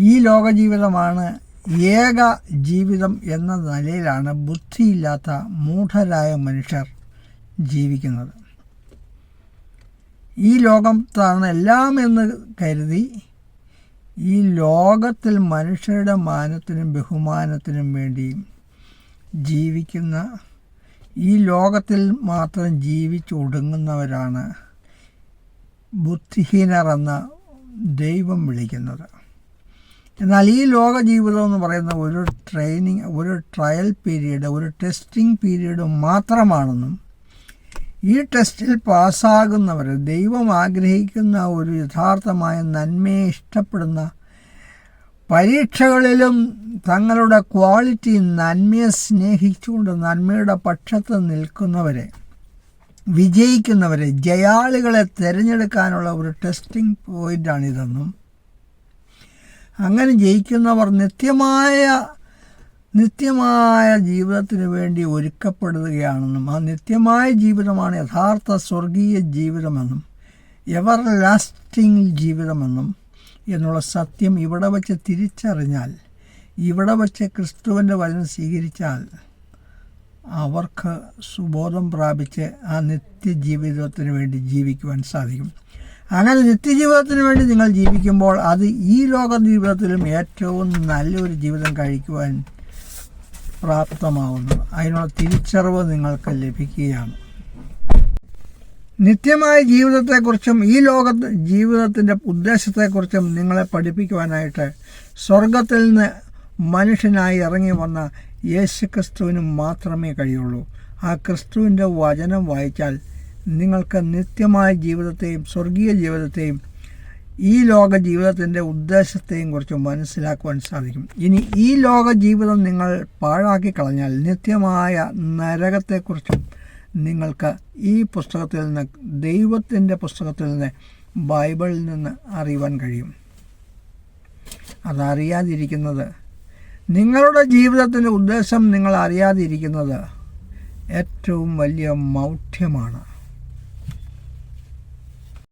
ഈ ലോക ജീവിതമാണ് ഏക ജീവിതം എന്ന നിലയിലാണ് ബുദ്ധിയില്ലാത്ത മൂഢരായ മനുഷ്യർ ജീവിക്കുന്നത്. ഈ ലോകത്താണ് എല്ലാം എന്ന് കരുതി ഈ ലോകത്തിൽ മനുഷ്യരുടെ മാനത്തിനും ബഹുമാനത്തിനും വേണ്ടിയും ജീവിക്കുന്ന, ഈ ലോകത്തിൽ മാത്രം ജീവിച്ചൊടുങ്ങുന്നവരാണ് ബുദ്ധിഹീനർ എന്ന ദൈവം വിളിക്കുന്നത്. എന്നാൽ ഈ ലോക ജീവിതം എന്ന് പറയുന്ന ഒരു ട്രയൽ പീരീഡ്, ഒരു ടെസ്റ്റിംഗ് പീരീഡ് മാത്രമാണെന്നും ഈ ടെസ്റ്റിൽ പാസ്സാകുന്നവർ, ദൈവം ആഗ്രഹിക്കുന്ന ഒരു യഥാർത്ഥമായ നന്മയെ ഇഷ്ടപ്പെടുന്ന, പരീക്ഷകളിലും തങ്ങളുടെ ക്വാളിറ്റി നന്മയെ സ്നേഹിച്ചുകൊണ്ട് നന്മയുടെ പക്ഷത്ത് നിൽക്കുന്നവരെ, വിജയിക്കുന്നവരെ, ജയാളികളെ തിരഞ്ഞെടുക്കാനുള്ള ഒരു ടെസ്റ്റിംഗ് പോയിൻ്റാണിതെന്നും അങ്ങനെ ജയിക്കുന്നവർ നിത്യമായ ജീവിതത്തിന് വേണ്ടി ഒരുക്കപ്പെടുകയാണെന്നും ആ നിത്യമായ ജീവിതമാണ് യഥാർത്ഥ സ്വർഗീയ ജീവിതമെന്നും എവർ ലാസ്റ്റിംഗ് ജീവിതമെന്നും എന്നുള്ള സത്യം ഇവിടെ വച്ച് തിരിച്ചറിഞ്ഞാൽ, ഇവിടെ വച്ച് ക്രിസ്തുവിൻ്റെ വചനം സ്വീകരിച്ചാൽ അവർക്ക് സുബോധം പ്രാപിച്ച് ആ നിത്യജീവിതത്തിന് വേണ്ടി ജീവിക്കുവാൻ സാധിക്കും. അങ്ങനെ നിത്യജീവിതത്തിന് വേണ്ടി നിങ്ങൾ ജീവിക്കുമ്പോൾ അത് ഈ ലോക ജീവിതത്തിലും ഏറ്റവും നല്ലൊരു ജീവിതം കഴിക്കുവാൻ പ്രാപ്തമാവുന്നു. അതിനുള്ള തിരിച്ചറിവ് നിങ്ങൾക്ക് ലഭിക്കുകയാണ്. നിത്യമായ ജീവിതത്തെക്കുറിച്ചും ഈ ലോക ജീവിതത്തിൻ്റെ ഉദ്ദേശത്തെക്കുറിച്ചും നിങ്ങളെ പഠിപ്പിക്കുവാനായിട്ട് സ്വർഗത്തിൽ നിന്ന് മനുഷ്യനായി ഇറങ്ങി വന്ന യേശുക്രിസ്തുവിന് മാത്രമേ കഴിയുള്ളൂ. ആ ക്രിസ്തുവിൻ്റെ വചനം വായിച്ചാൽ നിങ്ങൾക്ക് നിത്യമായ ജീവിതത്തെയും സ്വർഗീയ ജീവിതത്തെയും ഈ ലോക ജീവിതത്തിൻ്റെ ഉദ്ദേശത്തെയും കുറിച്ച് മനസ്സിലാക്കുവാൻ സാധിക്കും. ഇനി ഈ ലോക ജീവിതം നിങ്ങൾ പാഴാക്കി കളഞ്ഞാൽ നിത്യമായ നരകത്തെക്കുറിച്ചും നിങ്ങൾക്ക് ഈ പുസ്തകത്തിൽ നിന്ന്, ദൈവത്തിൻ്റെ പുസ്തകത്തിൽ നിന്ന്, ബൈബിളിൽ നിന്ന് അറിയുവാൻ കഴിയും. അതറിയാതിരിക്കുന്നത്, നിങ്ങളുടെ ജീവിതത്തിൻ്റെ ഉദ്ദേശം നിങ്ങൾ അറിയാതിരിക്കുന്നത് ഏറ്റവും വലിയ മൗഢ്യമാണ്.